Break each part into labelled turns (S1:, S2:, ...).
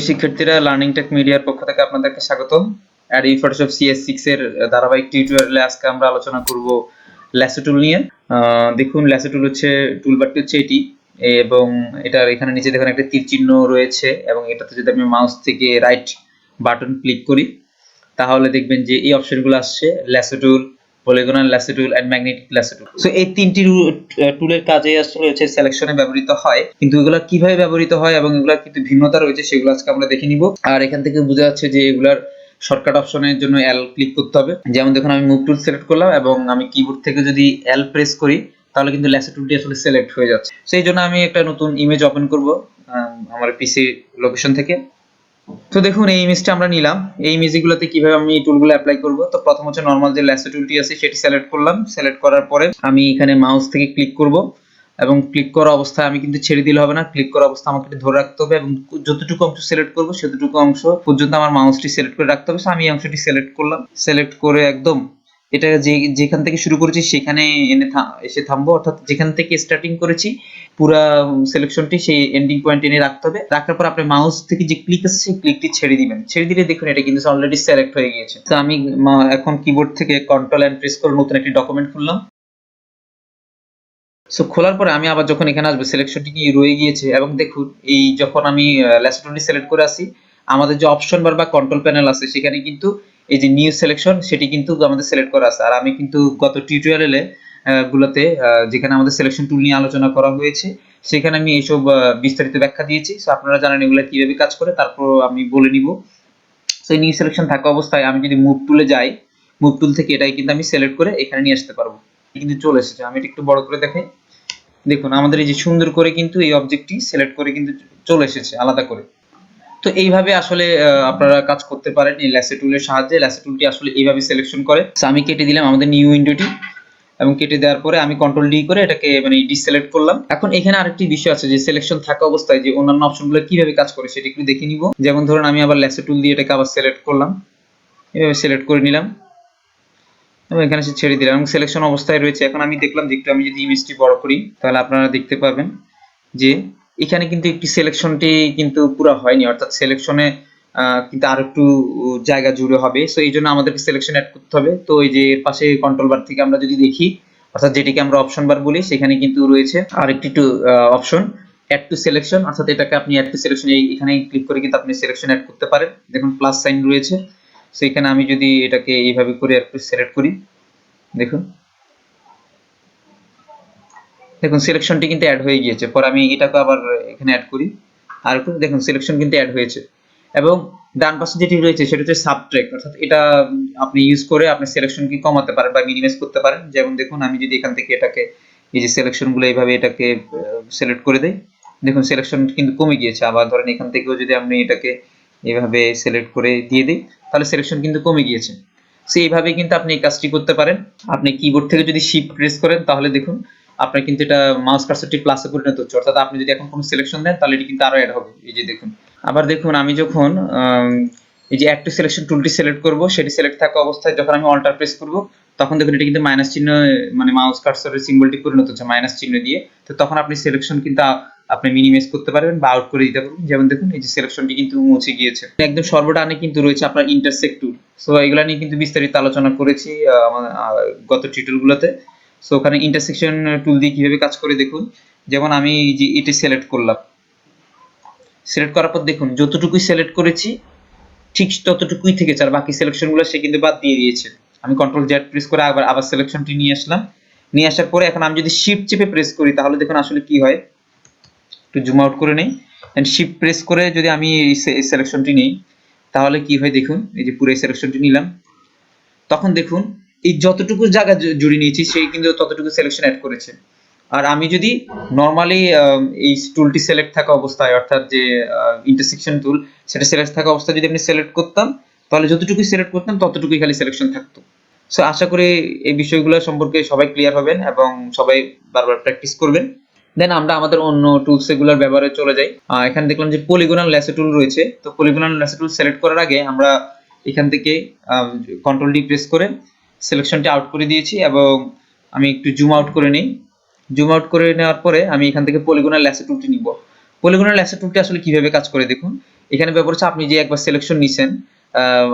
S1: শিক্ষার্থীরা, learning take মিডিয়ার পক্ষ থেকে আপনাদেরকে স্বাগতম। Adobe Photoshop CS6 এর ধারাবাহিক টিউটোরিয়ালে আজকে আমরা আলোচনা করব ল্যাসো টুল নিয়ে। দেখুন, ল্যাসো টুল হচ্ছে, টুলবারটি হচ্ছে এটি, এবং এটার এখানে নিচে দেখুন একটা তীর চিহ্ন রয়েছে, এবং এটাতে যদি আমি মাউস থেকে রাইট বাটন ক্লিক করি তাহলে দেখবেন যে এই অপশনগুলো আসছে: lasso tool, polygonal lasso tool and magnetic lasso tool. So এই তিনটি টুলের কাজে আসলে হচ্ছে সিলেকশনে ব্যবহৃত হয়, কিন্তু এগুলা কিভাবে ব্যবহৃত হয় এবং এগুলা কিন্তু ভিন্নতা রয়েছে সেগুলো আজকে আমরা দেখে নিব। আর এখান থেকে বোঝা যাচ্ছে যে এগুলার শর্টকাট অপশনের জন্য এল ক্লিক করতে হবে। যেমন দেখুন, আমি মুভ টুল সিলেক্ট করলাম এবং আমি কিবোর্ড থেকে যদি এল প্রেস করি তাহলে কিন্তু ল্যাসো টুলটি আসলে সিলেক্ট হয়ে যাচ্ছে। সেই জন্য আমি একটা নতুন ইমেজ ওপেন করব আমার পিসি লোকেশন থেকে। তো দেখুন, এই ইমেজটা আমরা নিলাম। এই ইমেজগুলোতে কিভাবে আমি টুলগুলো অ্যাপ্লাই করব? তো প্রথম হচ্ছে নরমাল যে ল্যাসো টুলটি আছে সেটি সিলেক্ট করলাম। সিলেক্ট করার পরে আমি এখানে মাউস থেকে ক্লিক করব, এবং ক্লিক করা অবস্থায় আমি কিন্তু ছেড়ে দিলে হবে না, ক্লিক করা অবস্থায় আমাকে ধরে রাখতে হবে, এবং যতটুকু অংশ সিলেক্ট করব সেতটুকু অংশ পর্যন্ত আমার মাউসটি সিলেক্ট করে রাখতে হবে। সো আমি এই অংশটি সিলেক্ট করলাম। সিলেক্ট করে একদম এটা যেখান থেকে শুরু করেছি সেখানে এসে থামবো, অর্থাৎ যেখান থেকে স্টার্টিং করেছি পুরা সিলেকশনটি সেই এন্ডিং পয়েন্ট এনে রাখতে হবে। রাখার পর আপনি মাউস থেকে যে ক্লিক আছে সেই ক্লিকটি ছেড়ে দিবেন। ছেড়ে দিলে দেখুন এটা কিন্তু অলরেডি সিলেক্ট হয়ে গিয়েছে। তো আমি এখন কিবোর্ড থেকে কন্ট্রোল এন্ড প্রেস করে নতুন একটি ডকুমেন্ট খুললাম। সো খোলার পরে আমি আবার যখন এখানে আসবো, সিলেকশনটি কি রয়ে গিয়েছে, এবং দেখুন এই যখন আমি ল্যাসো টুলটি সিলেক্ট করে আসি, আমাদের যে অপশন বার বা কন্ট্রোল প্যানেল আছে সেখানে কিন্তু এই যে নিউ সিলেকশন সেটি কিন্তু আমাদের সিলেক্ট করা আছে। আর আমি কিন্তু গত টিউটোরিয়ালে গুলোতে যেখানে আমাদের সিলেকশন টুল নিয়ে আলোচনা করা হয়েছে সেখানে আমি এইসব বিস্তারিত ব্যাখ্যা দিয়েছি। সো আপনারা জানেন এগুলো কিভাবে কাজ করে, তারপর আমি বলে নিব। সো নিউ সিলেকশন থাকা অবস্থায় আমি যদি মুভ টুলে যাই, মুভ টুল থেকে এটাই কিন্তু আমি সিলেক্ট করে এখানে নিয়ে আসতে পারবো। কিন্তু চলে এসেছে। আমি এটা একটু বড় করে দেখাই। দেখুন আমাদের এই যে সুন্দর করে কিন্তু এই অবজেক্টটি সিলেক্ট করে কিন্তু চলে এসেছে আলাদা করে। তো এইভাবে আসলে আপনারা কাজ করতে পারেন এই ল্যাসো টুলের সাহায্যে। ল্যাসো টুলটি আসলে এইভাবে সিলেকশন করে। সো আমি কেটে দিলাম আমাদের নিউ উইন্ডোটি, এবং কেটে দেওয়ার পরে আমি কন্ট্রোল ডি করে এটাকে মানে ডিসিলেক্ট করলাম। এখন এখানে আরেকটি বিষয় আছে যে সিলেকশন থাকা অবস্থায় যে অন্যান্য অপশনগুলো কিভাবে কাজ করে সেটা একটু দেখে নিব। যেমন ধরুন আমি আবার ল্যাসো টুল দিয়ে এটাকে আবার সিলেক্ট করলাম, এভাবে সিলেক্ট করে নিলাম এবং এখানে সে ছেড়ে দিলাম এবং সিলেকশন অবস্থায় রয়েছে। এখন আমি দেখলাম যে একটু আমি যদি ইমেজটি বড় করি তাহলে আপনারা দেখতে পাবেন যে এখানে কিন্তু একটি সিলেকশনটি কিন্তু পুরো হয়নি, অর্থাৎ সিলেকশনে কিন্তু আর একটু জায়গা জুড়ে হবে। সো এই জন্য আমাদেরকে সিলেকশন অ্যাড করতে হবে। তো এই যে এর পাশে কন্ট্রোল বার থেকে আমরা যদি দেখি, অর্থাৎ যেটিকে আমরা অপশন বার বলি, সেখানে কিন্তু রয়েছে আরেকটি অপশন অ্যাড টু সিলেকশন, অর্থাৎ এটাকে আপনি অ্যাড টু সিলেকশন এখানে ক্লিক করে কিন্তু আপনি সিলেকশন অ্যাড করতে পারেন। দেখুন প্লাস সাইন রয়েছে। সো এখানে আমি যদি এটাকে এইভাবে করে একটু সিলেক্ট করি, দেখুন দেখুন সিলেকশনটি কিন্তু অ্যাড হয়ে গিয়েছে। পর আমি এটাকে আবার এখানে অ্যাড করি, আর একটু দেখুন সিলেকশন কিন্তু অ্যাড হয়েছে। এবং ডান পাশে যেটি রয়েছে সেটা হচ্ছে সাবট্র্যাক্ট, অর্থাৎ এটা আপনি ইউজ করে আপনি সিলেকশনকে কমাতে পারেন বা মিনিমাইজ করতে পারেন। যেমন দেখুন আমি যদি এখান থেকে এটাকে এই যে সিলেকশনগুলো এইভাবে এটাকে সিলেক্ট করে দেই, দেখুন সিলেকশন কিন্তু কমে গিয়েছে। আবার ধরেন এখান থেকেও যদি আমি এটাকে এইভাবে সিলেক্ট করে দিয়ে দিই তাহলে সিলেকশন কিন্তু কমে গিয়েছে। সো এইভাবে কিন্তু আপনি এই কাজটি করতে পারেন। আপনি কিবোর্ড থেকে যদি শিফট প্রেস করেন তাহলে দেখুন আপনার কিন্তু এটা মাউস কার্সারটি প্লাসে পরিণত হচ্ছে, অর্থাৎ আপনি যদি এখন কোনো সিলেকশন দেন তাহলে এটি কিন্তু আরো অ্যাড হবে। এই যে দেখুন, আবার দেখুন আমি যখন এই যে অ্যাড টু সিলেকশন টুলটি সিলেক্ট করব, সেটি সিলেক্ট থাকা অবস্থায় যখন আমি অল্টার প্রেস করব তখন দেখুন এটা কিন্তু মাইনাস চিহ্ন, মানে মাউস কার্সারের সিম্বলটি পরিণত হচ্ছে মাইনাস চিহ্ন দিয়ে। তো তখন আপনি সিলেকশন কিন্তু আপনি মিনিমাইজ করতে পারবেন বা আউট করে দিতে পারবেন। যেমন দেখুন এই যে সিলেকশনটি কিন্তু মুছে গিয়েছে। একদম সর্বডানে কিন্তু রয়েছে আপনার ইন্টারসেক্ট টুল। সো এগুলা নিয়ে কিন্তু বিস্তারিত আলোচনা করেছি গত টিউটোরিয়ালগুলোতে। সো ওখানে ইন্টারসেকশন টুল দিয়ে কিভাবে কাজ করে দেখুন। যেমন আমি এই যে এটি সিলেক্ট করলাম, সিলেক্ট করার পর দেখুন যতটুকুই সিলেক্ট করেছি ঠিক ততটুকুই থেকেছে, আর বাকি সিলেকশনগুলো সে কিন্তু বাদ দিয়ে দিয়েছে। আমি কন্ট্রোল জেড প্রেস করে আবার সিলেকশনটি নিয়ে আসলাম। নিয়ে আসার পরে এখন আমি যদি শিফট চেপে প্রেস করি তাহলে দেখুন আসলে কি হয়। একটু জুম আউট করে নেই, এন্ড শিফট প্রেস করে যদি আমি এই সিলেকশনটি নেই তাহলে কি হয় দেখুন। এই যে পুরো সিলেকশনটি নিলাম, তখন দেখুন এই যতটুকু জায়গা জুড়ে নিয়েছি সেই কিন্তু ততটুকু সিলেকশন অ্যাড করেছে। আর আমি যদি নরমালি এই টুলটি সিলেক্ট থাকা অবস্থায়, অর্থাৎ যে ইন্টারসেকশন টুল সেটা সিলেক্ট থাকা অবস্থায় যদি আমি সিলেক্ট করতাম তাহলে যতটুকু সিলেক্ট করতাম ততটুকুই খালি সিলেকশন থাকতো। সো আশা করি এই বিষয়গুলো সম্পর্কে সবাই ক্লিয়ার হবেন এবং সবাই বারবার প্র্যাকটিস করবেন। দেন আমরা আমাদের অন্য টুলস এগুলোর ব্যবহারে চলে যাই। এখানে দেখলাম যে পলিগনাল ল্যাসো টুল রয়েছে। তো পলিগনাল ল্যাসো টুল সিলেক্ট করার আগে আমরা এখান থেকে কন্ট্রোল ডি প্রেস করে সিলেকশনটি আউট করে দিয়েছি, এবং আমি একটু জুম আউট করে নিই। জুম আউট করে নেওয়ার পরে আমি এখান থেকে পলিগনাল ল্যাসো টুলটি নিব। পলিগনাল ল্যাসো টুলটি আসলে কিভাবে কাজ করে দেখুন। এখানে ব্যাপার হচ্ছে আপনি যে একবার সিলেকশন নিছেন,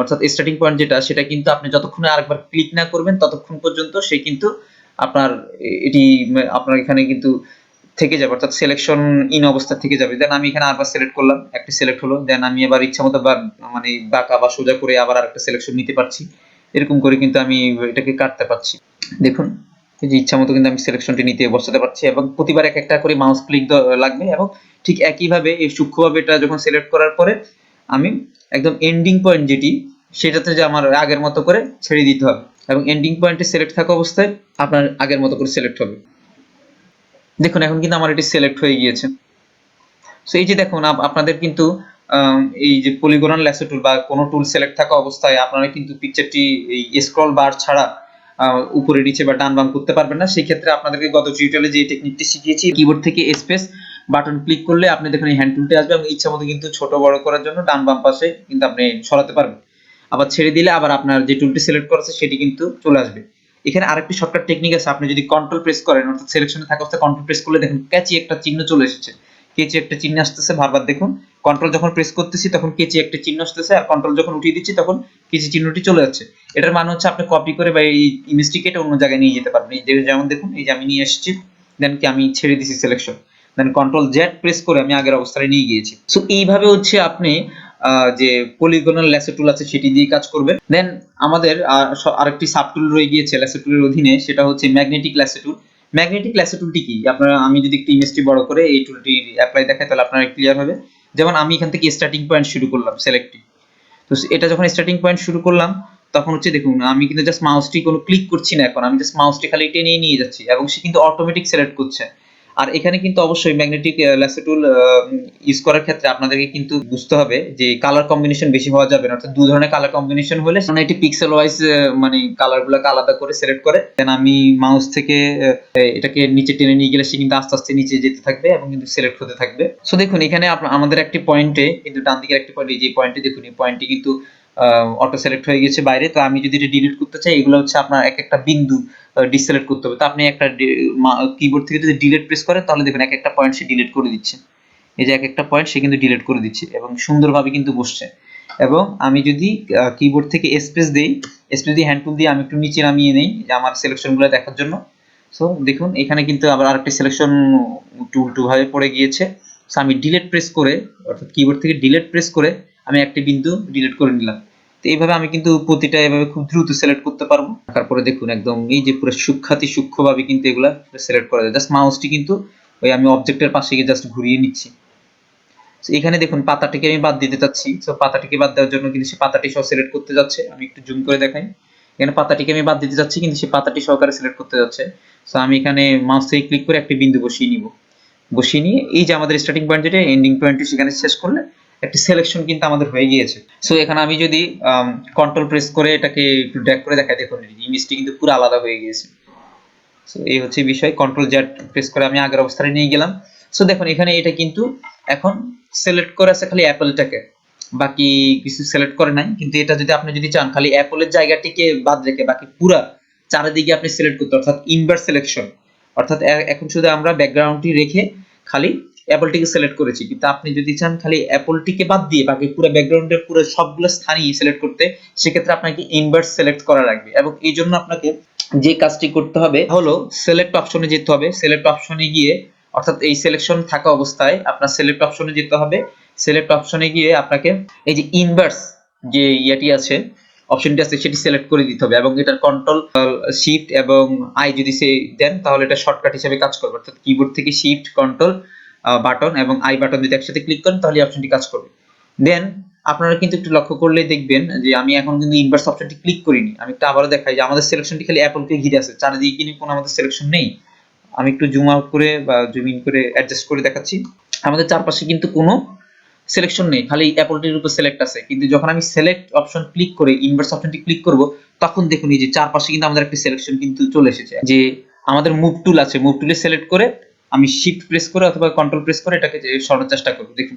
S1: অর্থাৎ স্টার্টিং পয়েন্ট যেটা, সেটা কিন্তু আপনি যতক্ষণে আরেকবার ক্লিক না করবেন ততক্ষণ পর্যন্ত সে কিন্তু আপনার এটি আপনার এখানে কিন্তু থেকে যাবে, অর্থাৎ সিলেকশন ইন অবস্থা থেকে যাবে। দেন আমি এখানে আরেকবার সিলেক্ট করলাম, একটা সিলেক্ট হলো, দেন আমি এবার ইচ্ছামতো মানে বাঁকা বা সোজা করে আবার আরেকটা সিলেকশন নিতে পারছি। এরকম করে কিন্তু আমি এটাকে কাটতে পারছি। দেখুন এই যে ইচ্ছামতো কিন্তু আমি সিলেকশনটি নিতে বসাতে পারছি, এবং প্রতিবার এক একটা করে মাউস ক্লিক লাগবে, এবং ঠিক একইভাবে এই সূক্ষ্মভাবে এটা যখন সিলেক্ট করার পরে আমি একদম এন্ডিং পয়েন্ট যেটি, সেটাতে যে আমার আগের মতো করে ছেড়ে দিতে হবে, এবং এন্ডিং পয়েন্টে সিলেক্ট থাকা অবস্থায় আপনার আগের মতো করে সিলেক্ট হবে। দেখুন এখন কিন্তু আমার এটি সিলেক্ট হয়ে গিয়েছে। সো এই যে দেখুন আপনাদের কিন্তু এই যে পলিগনাল ল্যাসো টুল বা কোনো টুল সিলেক্ট থাকা অবস্থায় আপনারা কিন্তু পিকচারটি এই স্ক্রল বার ছাড়া উপরে নিচে বা ডান বাম করতে পারবেন না। সেই ক্ষেত্রে আপনাদেরকে গত টিউটোরিয়ালে যে টেকনিকটি শিখিয়েছি, কিবোর্ড থেকে স্পেস বাটন ক্লিক করলে আপনি দেখুন এই হ্যান্ড টুলটি আসবে, এবং ইচ্ছা মতো কিন্তু ছোট বড় করার জন্য ডান বাম পাশে কিন্তু আপনি সরাতে পারবেন। আবার ছেড়ে দিলে আবার আপনার যে টুলটি সিলেক্ট করা আছে সেটি কিন্তু চলে আসবে। এখানে আরেকটি শর্টকাট টেকনিক আছে, আপনি যদি কন্ট্রোল প্রেস করেন, অর্থাৎ সিলেকশনে থাকা অবস্থায় কন্ট্রোল প্রেস করলে দেখুন ক্যাচি একটা চিহ্ন চলে এসেছে। কেচি একটা চিহ্ন আসতেছে বারবার, দেখুন কন্ট্রোল যখন প্রেস করতেছি তখন কেচি একটা চিহ্ন আসতেছে, আর কন্ট্রোল যখন উঠিয়ে দিচ্ছি তখন কেচি চিহ্নটি চলে যাচ্ছে। এটার মানে হচ্ছে আপনি কপি করে বা এই ইমেজটি কেটে অন্য জায়গায় নিয়ে যেতে পারবেন। এই যেমন দেখুন এই যে আমি নিয়ে এসেছি, দেন কি আমি ছেড়ে দিছি সিলেকশন, দেন কন্ট্রোল জেড প্রেস করে আমি আগের অবস্থায় নিয়ে গিয়েছি। সো এইভাবে হচ্ছে আপনি যে পলিগনাল ল্যাসো টুল আছে সেটি দিয়ে কাজ করবেন। দেন আমাদের আরেকটি সাব টুল রয়ে গিয়েছে ল্যাসো টুলের অধীনে, সেটা হচ্ছে ম্যাগনেটিক ল্যাসো টুল। ম্যাগনেটিক ল্যাসো টুলটি কি, আপনারা আমি যদি একটু ইমেজটি বড় করে এই টুলটি অ্যাপ্লাই দেখাই তাহলে আপনারা ক্লিয়ার হবে। যেমন আমি এখান থেকে স্টার্টিং পয়েন্ট শুরু করলাম সিলেক্টিং, তো এটা যখন স্টার্টিং পয়েন্ট শুরু করলাম তখন হচ্ছে দেখুন আমি কিন্তু জাস্ট মাউসটি কোনো ক্লিক করছি না, এখন আমি জাস্ট মাউসটি খালি টেনে নিয়ে যাচ্ছি এবং সে কিন্তু অটোমেটিক সিলেক্ট করছে। আর এখানে কিন্তু অবশ্যই ম্যাগনেটিক ল্যাসো টুল ইউজ করার ক্ষেত্রে আপনাদেরকে কিন্তু বুঝতে হবে যে কালার কম্বিনেশন বেশি হওয়া যাবে না, অর্থাৎ দুই ধরনের কালার কম্বিনেশন হলে মানে এটি পিক্সেল ওয়াইজ মানে কালারগুলোকে আলাদা করে সিলেক্ট করে। দেন আমি মাউস থেকে এটাকে নিচে টেনে নিয়ে গেলে সে কিন্তু আস্তে আস্তে নিচে যেতে থাকবে এবং কিন্তু সিলেক্ট হতে থাকবে। সো দেখুন এখানে আমাদের একটি পয়েন্টে কিন্তু ডান দিকের একটি পয়েন্ট, এই যে পয়েন্টে দেখুন এই পয়েন্টটি কিন্তু অটো সিলেক্ট হয়ে গেছে বাইরে। তো আমি যদি এটা ডিলিট করতে চাই, এগুলো হচ্ছে আপনার এক একটা বিন্দু ডিসিলেক্ট করতে হবে। তো আপনি একটা কিবোর্ড থেকে যদি ডিলিট প্রেস করেন তাহলে দেখুন এক একটা পয়েন্ট সে ডিলিট করে দিচ্ছে। এই যে এক একটা পয়েন্ট সে কিন্তু ডিলিট করে দিচ্ছে এবং সুন্দরভাবে কিন্তু বসছে। এবং আমি যদি কিবোর্ড থেকে স্পেস দেই, স্পেস দিয়ে হ্যান্ড টুল দিয়ে আমি একটু নিচে নামিয়ে নেই যে আমার সিলেকশনগুলো দেখার জন্য। সো দেখুন এখানে কিন্তু আবার আরেকটা সিলেকশন টুল ভাবে পড়ে গিয়েছে। সো আমি ডিলিট প্রেস করে, অর্থাৎ কিবোর্ড থেকে ডিলিট প্রেস করে আমি একটি বিন্দু ডিলিট করে নিলাম। তো এইভাবে আমি কিন্তু প্রতিটা এভাবে খুব দ্রুত সিলেক্ট করতে পারবো। তারপরে দেখুন একদম এই যে পুরো সূক্ষ্মভাবে কিন্তু এগুলা সিলেক্ট করা যায়। জাস্ট মাউসটি কিন্তু ওই আমি অবজেক্টের পাশে গিয়ে জাস্ট ঘুরিয়ে নিচ্ছি। এখানে দেখুন পাতাটিকে আমি বাদ দিতে চাচ্ছি। সো পাতাটিকে বাদ দেওয়ার জন্য কিন্তু সে পাতাটি সহ সিলেক্ট করতে যাচ্ছে। আমি একটু জুম করে দেখাই। এখানে পাতাটিকে আমি বাদ দিতে যাচ্ছি কিন্তু সে পাতাটি সহকারে সিলেক্ট করতে যাচ্ছে। সো আমি এখানে মাউস থেকে ক্লিক করে একটি বিন্দু বসিয়ে নিব। বসিয়ে নিয়ে এই যে আমাদের স্টার্টিং পয়েন্ট যেটা, এন্ডিং পয়েন্টটি সেখানে শেষ করলে একটি সিলেকশন কিন্তু আমাদের হয়ে গিয়েছে। সো এখানে আমি যদি কন্ট্রোল প্রেস করে এটাকে একটু ড্র্যাগ করে দেখাই, দেখুন ইমেজটি কিন্তু পুরো আলাদা হয়ে গিয়েছে। সো এই হচ্ছে বিষয়। কন্ট্রোল জেড প্রেস করে আমি আগের অবস্থায় নিয়ে গেলাম। সো দেখুন এখানে এটা কিন্তু এখন সিলেক্ট করে আছে খালি অ্যাপলটাকে, বাকি কিছু সিলেক্ট করে নাই। কিন্তু এটা যদি আপনি যদি চান খালি অ্যাপলের জায়গাটিকে বাদ রেখে বাকি পুরা চারিদিকে আপনি সিলেক্ট করতে, অর্থাৎ ইনভার্স সিলেকশন, অর্থাৎ এখন শুধু আমরা ব্যাকগ্রাউন্ডটি রেখে খালি অ্যাপলটিকে সিলেক্ট করেছি। কিন্তু আপনি যদি চান খালি অ্যাপলটিকে বাদ দিয়ে বাকি পুরো ব্যাকগ্রাউন্ডের পুরো সবগুলো স্থানই সিলেক্ট করতে, সেক্ষেত্রে আপনাকে ইনভার্স সিলেক্ট করা লাগবে। এবং এই জন্য আপনাকে যে কাজটি করতে হবে হলো সিলেক্ট অপশনে যেতে হবে। সিলেক্ট অপশনে গিয়ে, অর্থাৎ এই সিলেকশন থাকা অবস্থায় আপনার সিলেক্ট অপশনে যেতে হবে। সিলেক্ট অপশনে গিয়ে আপনাকে এই যে ইনভার্স যে ইয়াটি আছে, অপশনটি আছে, সেটি সিলেক্ট করে দিতে হবে এবং এটার কন্ট্রোল শিফট এবং আই যদি সে দেন তাহলে এটা শর্টকাট হিসেবে কাজ করবে। অর্থাৎ কিবোর্ড থেকে শিফট কন্ট্রোল বাটন এবং আই বাটন যদি একসাথে ক্লিক করেন তাহলে এই অপশনটি কাজ করবে। দেন আপনারা কিন্তু একটু লক্ষ্য করলে দেখবেন যে আমি এখন কিন্তু ইনভার্স অপশনটি ক্লিক করিনি। আমি একটু আবারও দেখাই যে আমাদের সিলেকশনটি খালি অ্যাপলকে ঘিরে আছে, চারিদিকে কিন্তু কোনো আমাদের সিলেকশন নেই। আমি একটু জুম আউট করে বা জুম ইন করে অ্যাডজাস্ট করে দেখাচ্ছি। আমাদের চারপাশে কিন্তু কোনো সিলেকশন নেই, খালি অ্যাপলটির উপর সিলেক্ট আছে। কিন্তু যখন আমি সিলেক্ট অপশন ক্লিক করে ইনভার্স অপশনটি ক্লিক করব তখন দেখুন এই যে চারপাশে কিন্তু আমাদের একটা সিলেকশন কিন্তু চলে এসেছে। যে আমাদের মুভ টুল আছে, মুভ টুলে সিলেক্ট করে আমি শিফট প্রেস করে অথবা কন্ট্রোল প্রেস করে এটাকে সরানোর চেষ্টা করব। দেখুন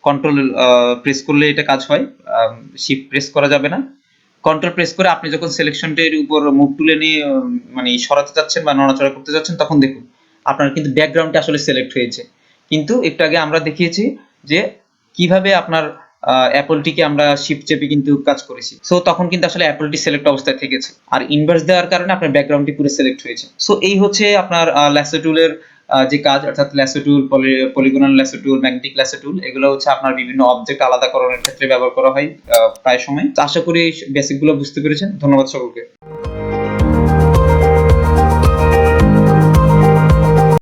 S1: কন্ট্রোল প্রেস করলে এটা কাজ হয়, শিফট প্রেস করা যাবে না। কন্ট্রোল প্রেস করে আপনি যখন সিলেকশনটির উপর মুভ টুলে নিয়ে মানে সরাতে যাচ্ছেন বা নড়াচড়া করতে যাচ্ছেন তখন দেখুন আপনার কিন্তু ব্যাকগ্রাউন্ডটা আসলে সিলেক্ট হয়েছে। কিন্তু একটু আগে আমরা দেখিয়েছি যে কিভাবে আপনার অ্যাপলটিকে আমরা শিফট চেপে কিন্তু কাজ করেছি। সো তখন কিন্তু আসলে অ্যাপলটি সিলেক্ট অবস্থায় থেকেছে, আর ইনভার্স দেওয়ার কারণে আপনার ব্যাকগ্রাউন্ডটি পুরো সিলেক্ট হয়েছে। সো এই হচ্ছে আপনার ল্যাসো টুলের যে কাজ, অর্থাৎ ল্যাসো টুল, পলিগনাল ল্যাসো টুল, ম্যাগনেটিক ল্যাসো টুল, এগুলো হচ্ছে আপনার বিভিন্ন অবজেক্ট আলাদা করার ক্ষেত্রে ব্যবহার করা হয় প্রায় সময়। তো আশা করি বেসিক গুলো বুঝতে পেরেছেন। ধন্যবাদ সকলকে।